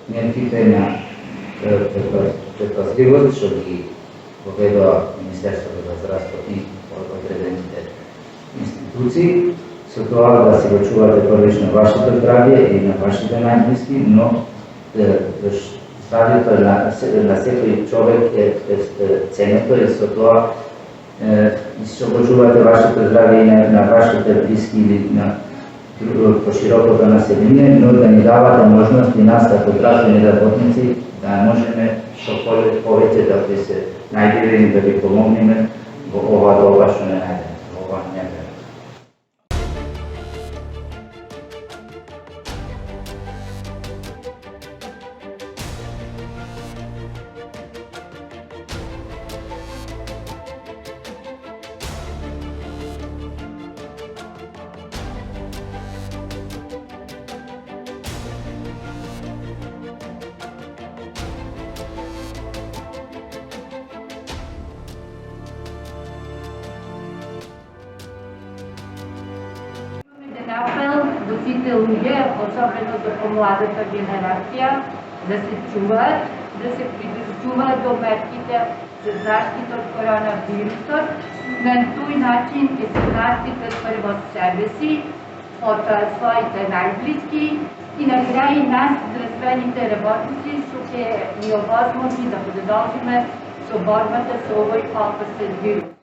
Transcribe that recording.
мерките на предпазливост, што ги поведува Министерството за здравство и одредените институции, со тоа да се го чувате првично вашето здравје и на вашите најблиски, но здравјето на секој човек е ценето и со тоа што го чувате вашето здравје и на вашите блиски или на поширокото население, но да ни давате можност и нас како здравствени работници да можеме што повеќе да ви се најдеме и да ви помогнеме во ова доба што не најдеме, во ова невреме. Апел до сите луѓе, особено до помладата генерација, да се чуваат, да се придржуваат до мерките за заштита од коронавирусот, на тој начин ќе се заштитат прво себе си, од своите најблиски и на крај нас, здравствените работници, што ќе ни овозможи да продолжиме со борбата со овој опасен вирус.